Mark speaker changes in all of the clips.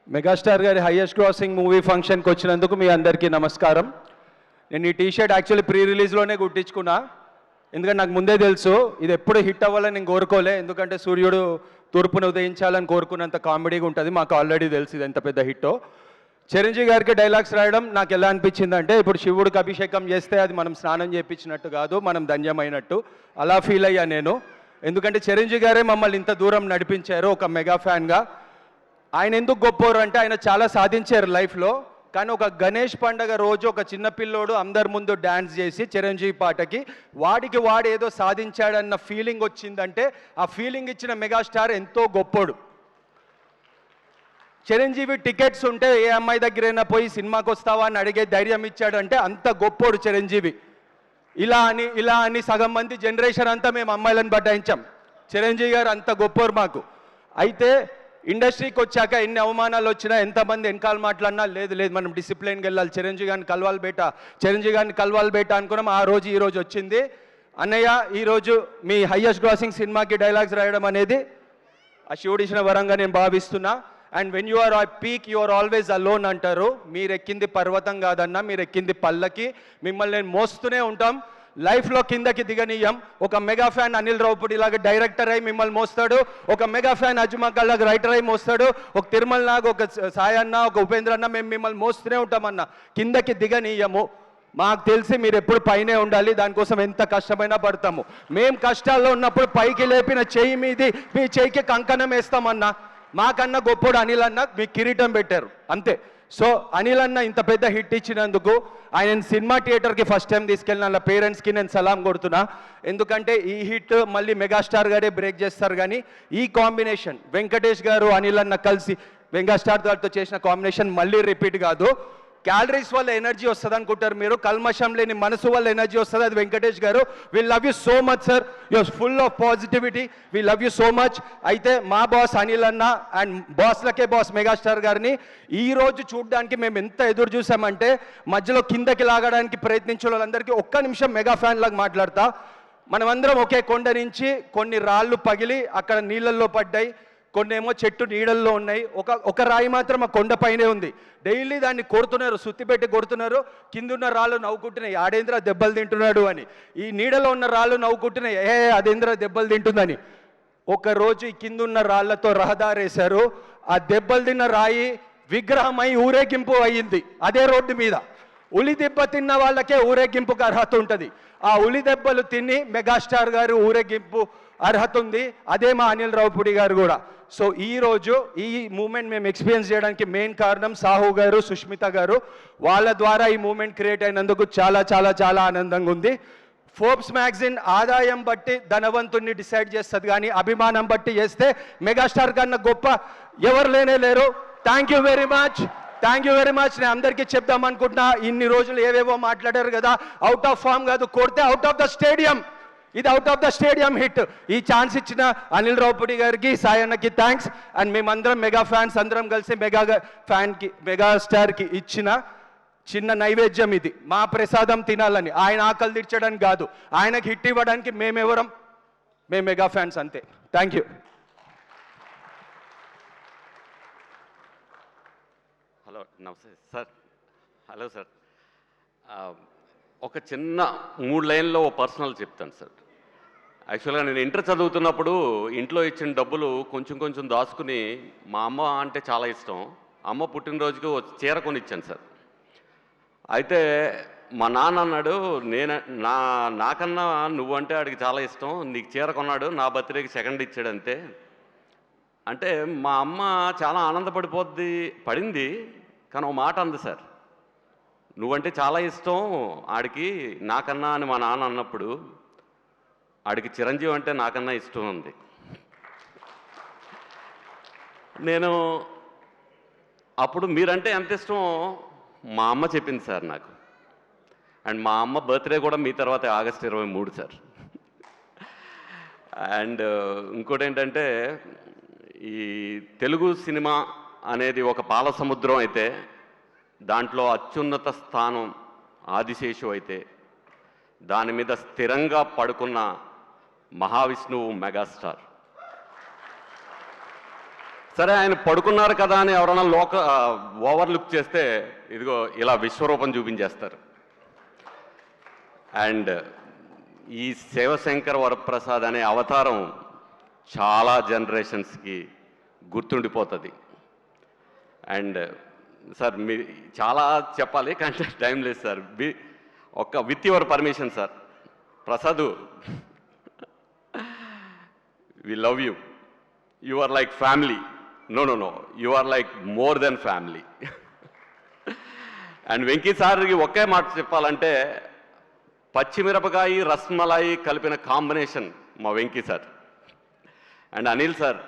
Speaker 1: Megastar గారి highest crossing movie ఫంక్షన్కి వచ్చినందుకు మీ అందరికీ నమస్కారం. నేను ఈ టీషర్ట్ యాక్చువల్లీ ప్రీ రిలీజ్లోనే కుట్టించుకున్నా, ఎందుకంటే నాకు ముందే తెలుసు ఇది ఎప్పుడు హిట్ అవ్వాలని నేను కోరుకోలే. ఎందుకంటే సూర్యుడు తూర్పును ఉదయించాలని కోరుకున్నంత కామెడీగా ఉంటుంది. మాకు ఆల్రెడీ తెలుసు ఇది ఎంత పెద్ద హిట్టో. చిరంజీవి గారికి డైలాగ్స్ రాయడం నాకు ఎలా అనిపించింది అంటే, ఇప్పుడు శివుడికి అభిషేకం చేస్తే అది మనం స్నానం చేయించినట్టు కాదు, మనం ధన్యమైనట్టు అలా ఫీల్ అయ్యా నేను. ఎందుకంటే చిరంజీవి గారే మమ్మల్ని ఇంత దూరం నడిపించారు ఒక మెగా ఫ్యాన్గా. ఆయన ఎందుకు గొప్పవారు అంటే ఆయన చాలా సాధించారు లైఫ్లో, కానీ ఒక గణేష్ పండగ రోజు ఒక చిన్న పిల్లోడు అందరి ముందు డ్యాన్స్ చేసి చిరంజీవి పాటకి వాడు ఏదో సాధించాడన్న ఫీలింగ్ వచ్చిందంటే ఆ ఫీలింగ్ ఇచ్చిన మెగాస్టార్ ఎంతో గొప్పోడు. చిరంజీవి టికెట్స్ ఉంటే ఏ అమ్మాయి దగ్గరైనా పోయి సినిమాకి వస్తావా అని అడిగే ధైర్యం ఇచ్చాడంటే అంత గొప్పోడు చిరంజీవి. ఇలా అని సగం మంది జనరేషన్ అంతా మేము అమ్మాయిలను బట్టాయించాం. చిరంజీవి గారు అంత గొప్పోరు మాకు. అయితే ఇండస్ట్రీకి వచ్చాక ఎన్ని అవమానాలు వచ్చినా, ఎంతమంది వెనకాల మాట్లాడినా లేదు మనం డిసిప్లిన్కి వెళ్ళాలి, చిరంజీవి గారిని కలవాలి బేట అనుకున్నాం. ఆ రోజు ఈ రోజు వచ్చింది. అన్నయ్య ఈరోజు మీ హైయెస్ట్ గ్రాసింగ్ సినిమాకి డైలాగ్స్ రాయడం అనేది ఆ శివుడు ఇచ్చిన వరంగా నేను భావిస్తున్నా. And when you are I peak you are always alone అంటారు. మీరు ఎక్కింది పర్వతం కాదన్నా, మీరు ఎక్కింది పల్లకి. మిమ్మల్ని నేను మోస్తూనే ఉంటాం, లైఫ్లో కిందకి దిగనీయం. ఒక మెగా ఫ్యాన్ అనిల్ రావుపూడి ఇలాగ డైరెక్టర్ అయి మిమ్మల్ని మోస్తాడు, ఒక మెగా ఫ్యాన్ అజ్మకల్లాగా రైటర్ అయి మోస్తాడు, ఒక తిరుమల నాగ్, ఒక సాయన్న, ఒక ఉపేంద్ర అన్న, మేము మిమ్మల్ని మోస్తూనే ఉంటామన్న, కిందకి దిగనీయము. మాకు తెలిసి మీరు ఎప్పుడు పైనే ఉండాలి, దానికోసం ఎంత కష్టమైనా పడతాము. మేము కష్టాల్లో ఉన్నప్పుడు పైకి లేపిన చెయ్యి మీది మీ చెయ్యికి కంకణం వేస్తామన్నా. మాకన్నా గొప్పోడు అనిల్ అన్న, మీకు కిరీటం పెట్టారు అంతే. సో అనిల్ అన్న ఇంత పెద్ద హిట్ ఇచ్చినందుకు ఆయన సినిమా థియేటర్కి ఫస్ట్ టైం తీసుకెళ్ళిన వాళ్ళ పేరెంట్స్కి నేను సలాం కొడుతున్నా. ఎందుకంటే ఈ హిట్ మళ్ళీ మెగాస్టార్ గారే బ్రేక్ చేస్తారు, కానీ ఈ కాంబినేషన్ వెంకటేష్ గారు అనిల్ అన్న కలిసి మెగాస్టార్ గారితో చేసిన కాంబినేషన్ మళ్ళీ రిపీట్ కాదు. క్యాలరీస్ వల్ల ఎనర్జీ వస్తుంది అనుకుంటారు మీరు, కల్మషం లేని మనసు వల్ల ఎనర్జీ వస్తుంది, అది Venkatesh garu. We love you so much sir, you're full of positivity, we love you so much. అయితే మా బాస్ అనిల్ అన్న అండ్ బాస్లకే బాస్ మెగాస్టార్ గారిని ఈరోజు చూడడానికి మేము ఎంత ఎదురు చూసామంటే, మధ్యలో కిందకి లాగడానికి ప్రయత్నించిన వాళ్ళందరికీ ఒక్క నిమిషం మెగా ఫ్యాన్ లాగా మాట్లాడతా. మనమందరం ఒకే కొండ నుంచి కొన్ని రాళ్ళు పగిలి అక్కడ నీళ్ళల్లో పడ్డాయి, కొన్ని ఏమో చెట్టు నీడల్లో ఉన్నాయి. ఒక రాయి మాత్రం ఆ కొండ పైనే ఉంది. డైలీ దాన్ని కొడుతున్నారు, సుత్తి పెట్టి కొడుతున్నారు. కిందున్న రాళ్ళు నవ్వుకుంటున్నాయి, ఆడేంద్ర దెబ్బలు తింటున్నాడు అని. ఈ నీడలో ఉన్న రాళ్ళు నవ్వుకుంటున్నాయి, అదేంద్ర దెబ్బలు తింటుందని. ఒకరోజు ఈ కిందున్న రాళ్లతో రహదారేశారు. ఆ దెబ్బలు తిన్న రాయి విగ్రహమై ఊరేగింపు అయ్యింది అదే రోడ్డు మీద. ఉలి దెబ్బ తిన్న వాళ్ళకే ఊరేగింపుకు అర్హత ఉంటుంది. ఆ ఉలి దెబ్బలు తిని మెగాస్టార్ గారు ఊరేగింపు అర్హత ఉంది. అదే మా అనిల్ రావుపూడి గారు కూడా. సో ఈరోజు ఈ మూమెంట్ మేము ఎక్స్పీరియన్స్ చేయడానికి మెయిన్ కారణం సాహు గారు, సుష్మిత గారు. వాళ్ళ ద్వారా ఈ మూమెంట్ క్రియేట్ అయినందుకు చాలా చాలా చాలా ఆనందంగా ఉంది. ఫోర్బ్స్ మ్యాగజైన్ ఆదాయం బట్టి ధనవంతుణ్ణి డిసైడ్ చేస్తుంది, కానీ అభిమానం బట్టి చేస్తే మెగాస్టార్ కన్నా గొప్ప ఎవరు లేరు. Thank you very much. నేను అందరికీ చెప్దాం అనుకుంటున్నా, ఇన్ని రోజులు ఏవేవో మాట్లాడారు కదా, అవుట్ ఆఫ్ ఫామ్ కాదు, కొడితే అవుట్ ఆఫ్ ద స్టేడియం. ఇది out of the stadium hit. ఈ ఛాన్స్ ఇచ్చిన అనిల్ రావుపూడి గారికి, సాయన్నకి థ్యాంక్స్. అండ్ మేమందరం మెగా ఫ్యాన్స్ అందరం కలిసి మెగాస్టార్కి ఇచ్చిన చిన్న నైవేద్యం ఇది. మా ప్రసాదం తినాలని, ఆయన ఆకలి తీర్చడానికి కాదు, ఆయనకి హిట్ ఇవ్వడానికి మేము మెగా ఫ్యాన్స్ అంతే. Thank you.
Speaker 2: హలో, నమస్తే సార్. హలో సార్, ఒక చిన్న 3 లైన్లో పర్సనల్ చెప్తాను సార్. యాక్చువల్గా నేను ఇంటర్ చదువుతున్నప్పుడు ఇంట్లో ఇచ్చిన డబ్బులు కొంచెం దాచుకుని, మా అమ్మ అంటే చాలా ఇష్టం, అమ్మ పుట్టినరోజుకి చీర కొనిచ్చాను సార్. అయితే మా నాన్న అన్నాడు, నాకన్నా నువ్వంటే ఆడికి చాలా ఇష్టం, నీకు చీర కొన్నాడు, నా బర్త్డేకి సెకండ్ ఇచ్చాడు అంతే. అంటే మా అమ్మ చాలా పడింది, కానీ ఒక మాట అంది సార్, నువ్వంటే చాలా ఇష్టం ఆడికి నాకన్నా అని మా నాన్న అన్నప్పుడు, ఆడికి చిరంజీవి అంటే నాకన్నా ఇష్టం ఉంది. నేను అప్పుడు మీరంటే ఎంత ఇష్టం మా అమ్మ చెప్పింది సార్ నాకు. అండ్ మా అమ్మ బర్త్డే కూడా మీ తర్వాత ఆగస్టు 23 సార్. అండ్ ఇంకోటి ఏంటంటే, ఈ తెలుగు సినిమా అనేది ఒక పాల సముద్రం అయితే, దాంట్లో అత్యున్నత స్థానం ఆదిశేషు అయితే, దాని మీద స్థిరంగా పడుకున్న మహావిష్ణువు మెగాస్టార్. సరే ఆయన పడుకున్నారు కదా అని ఎవరైనా ఓవర్లుక్ చేస్తే ఇదిగో ఇలా విశ్వరూపం చూపించేస్తారు. అండ్ ఈ శివశంకర్ వరప్రసాద్ అనే అవతారం చాలా జనరేషన్స్కి గుర్తుండిపోతుంది. అండ్ సార్ మీ చాలా చెప్పాలి కానీ టైం లేదు sir. With your permission sir, Prasad we love you, you are like family. No you are like more than family. And Venky సార్కి ఒకే మాట చెప్పాలంటే, పచ్చిమిరపకాయ రస్మలాయి కలిపిన కాంబినేషన్ మా Venky sir. And Anil sir,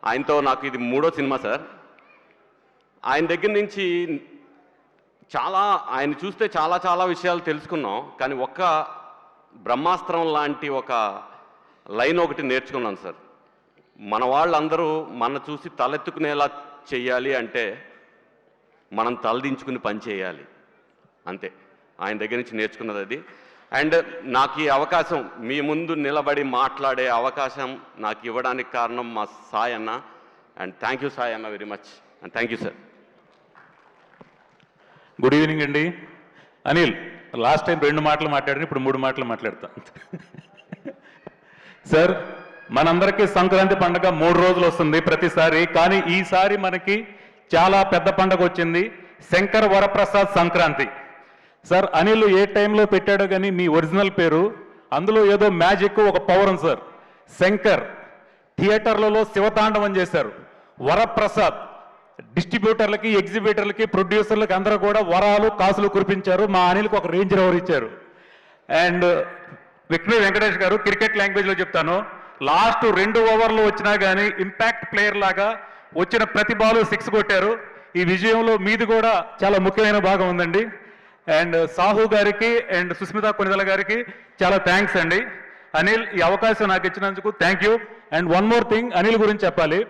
Speaker 2: ఆయనతో నాకు ఇది 3వ సినిమా సార్. ఆయన దగ్గర నుంచి ఆయన చూస్తే చాలా విషయాలు తెలుసుకున్నాం. కానీ ఒక్క బ్రహ్మాస్త్రం లాంటి ఒక లైన్ ఒకటి నేర్చుకున్నాను సార్. మన వాళ్ళందరూ మన చూసి తలెత్తుకునేలా చెయ్యాలి అంటే మనం తలదించుకుని పని చేయాలి, అంతే. ఆయన దగ్గర నుంచి నేర్చుకున్నది అది. అండ్ నాకు ఈ అవకాశం, మీ ముందు నిలబడి మాట్లాడే అవకాశం నాకు ఇవ్వడానికి కారణం మా సాయి అన్న. అండ్ థ్యాంక్ యూ సాయి అన్న very much. And thank you sir.
Speaker 3: Good evening అండి. అనిల్, లాస్ట్ టైం 2 మాటలు మాట్లాడాను, ఇప్పుడు 3 మాటలు మాట్లాడతా. సార్, మనందరికీ సంక్రాంతి పండుగ 3 రోజులు వస్తుంది ప్రతిసారి. కానీ ఈసారి మనకి చాలా పెద్ద పండుగ వచ్చింది, శంకర్ వరప్రసాద్ సంక్రాంతి. సార్, అనిల్ ఏ టైంలో పెట్టాడో కానీ మీ ఒరిజినల్ పేరు, అందులో ఏదో మ్యాజిక్, ఒక పవర్ ఉంది సార్. శంకర్ థియేటర్లలో శివతాండవం చేశారు. వరప్రసాద్ డిస్ట్రిబ్యూటర్లకి, ఎగ్జిబిటర్లకి, ప్రొడ్యూసర్లకి అందరూ కూడా వరాలు కాసులు కురిపించారు. మా అనిల్కి ఒక రేంజ్ రోవర్ ఇచ్చారు. అండ్ విక్టరీ వెంకటేష్ గారు, క్రికెట్ లాంగ్వేజ్లో చెప్తాను, లాస్ట్ 2 ఓవర్లు వచ్చినా కానీ ఇంపాక్ట్ ప్లేయర్ లాగా వచ్చిన ప్రతి బాలు 6 కొట్టారు. ఈ విజయంలో మీది కూడా చాలా ముఖ్యమైన భాగం ఉందండి. అండ్ సాహు గారికి అండ్ సుస్మిత కొనిదల గారికి చాలా థ్యాంక్స్ అండి. అనిల్, ఈ అవకాశం నాకు ఇచ్చినందుకు thank you. And one more thing, Anil గురించి చెప్పాలి.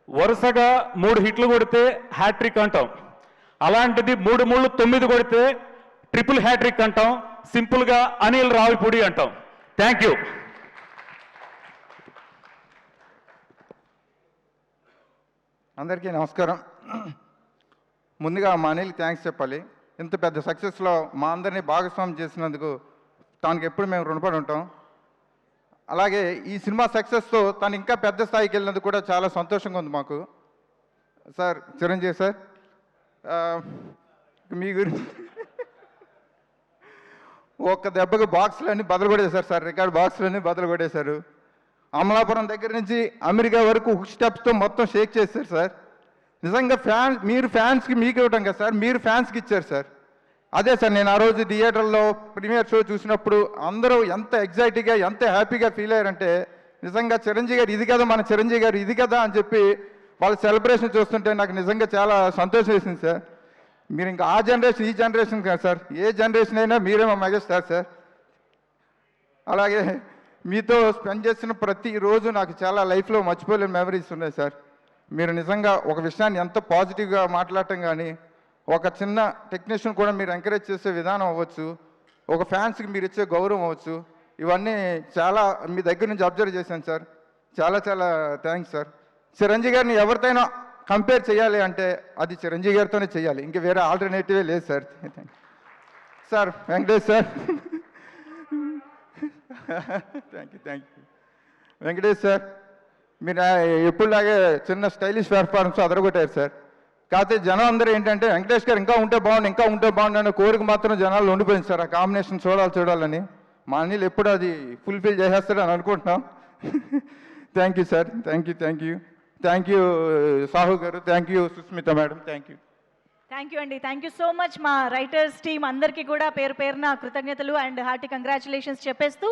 Speaker 3: వరుసగా 3 హిట్లు కొడితే హ్యాట్రిక్ అంటాం, అలాంటిది 3 ముళ్ళు 9 కొడితే ట్రిపుల్ హ్యాట్రిక్ అంటాం. సింపుల్గా అనిల్ రావిపూడి అంటాం. Thank you.
Speaker 4: అందరికీ నమస్కారం. ముందుగా మా అనిల్కి థ్యాంక్స్ చెప్పాలి. ఇంత పెద్ద సక్సెస్లో మా అందరినీ భాగస్వామ్యం చేసినందుకు తనకి ఎప్పుడు మేము రుణపడి ఉంటాం. అలాగే ఈ సినిమా సక్సెస్తో తను ఇంకా పెద్ద స్థాయికి వెళ్ళినందుకు కూడా చాలా సంతోషంగా ఉంది మాకు. సార్, చిరంజీవి సార్, మీ గురించి ఒక్క దెబ్బకు బాక్సులన్నీ బదులు కొట్టేశారు సార్, రికార్డ్ బాక్సులన్నీ బదులు కొట్టేశారు. అమలాపురం దగ్గర నుంచి అమెరికా వరకు హుక్ స్టెప్స్తో మొత్తం షేక్ చేశారు సార్. నిజంగా మీరు ఫ్యాన్స్కి మీకు ఇవ్వటం కదా సార్, మీరు ఫ్యాన్స్కి ఇచ్చారు సార్. అదే సార్, నేను ఆ రోజు థియేటర్లో ప్రీమియర్ షో చూసినప్పుడు అందరూ ఎంత ఎగ్జైటీగా, ఎంత హ్యాపీగా ఫీల్ అయ్యారంటే, నిజంగా చిరంజీవి గారు ఇది కదా, మన చిరంజీవి గారు ఇది కదా అని చెప్పి వాళ్ళ సెలబ్రేషన్ చూస్తుంటే నాకు నిజంగా చాలా సంతోషం వేసింది సార్. మీరు ఇంకా ఆ జనరేషన్ ఈ జనరేషన్ కాదు సార్, ఏ జనరేషన్ అయినా మీరే మా మెగాస్టార్ సార్. అలాగే మీతో స్పెండ్ చేసిన ప్రతిరోజు నాకు చాలా లైఫ్లో మర్చిపోలేని మెమరీస్ ఉన్నాయి సార్. మీరు నిజంగా ఒక విషయాన్ని ఎంత పాజిటివ్గా మాట్లాడటం కానీ, ఒక చిన్న టెక్నీషియన్ కూడా మీరు ఎంకరేజ్ చేసే విధానం అవ్వచ్చు, ఒక ఫ్యాన్స్కి మీరు ఇచ్చే గౌరవం అవ్వచ్చు, ఇవన్నీ చాలా మీ దగ్గర నుంచి అబ్జర్వ్ చేశాను సార్. చాలా థ్యాంక్స్ సార్. చిరంజీవి గారిని ఎవరితోనైనా కంపేర్ చేయాలి అంటే అది చిరంజీవి గారితోనే చేయాలి, ఇంక వేరే ఆల్టర్నేటివే లేదు sir. Sir Venkatesh sir, thank you. Venkatesh sir, మీరు ఎప్పుడులాగే చిన్న స్టైలిష్ పెర్ఫార్మెన్స్ అదరగొట్టారు సార్. కాకపోతే జనం అందరూ ఏంటంటే వెంకటేష్ గారు ఇంకా ఉంటే బాగుండు అనే కోరిక మాత్రం జనాలు ఉండిపోయింది సార్. ఆ కాంబినేషన్ చూడాలని. మా అనిల్ ఎప్పుడు అది ఫుల్ఫిల్ చేసేస్తాడని అనుకుంటున్నాం. Thank you sir, thank you Sahu గారు, thank you Susmita madam, thank you.
Speaker 5: Thank you అండి. Thank you so much. మా రైటర్స్ టీం అందరికీ కూడా పేరు పేరున కృతజ్ఞతలు అండ్ హార్టీ కంగ్రాచులేషన్స్ చెప్పేస్తూ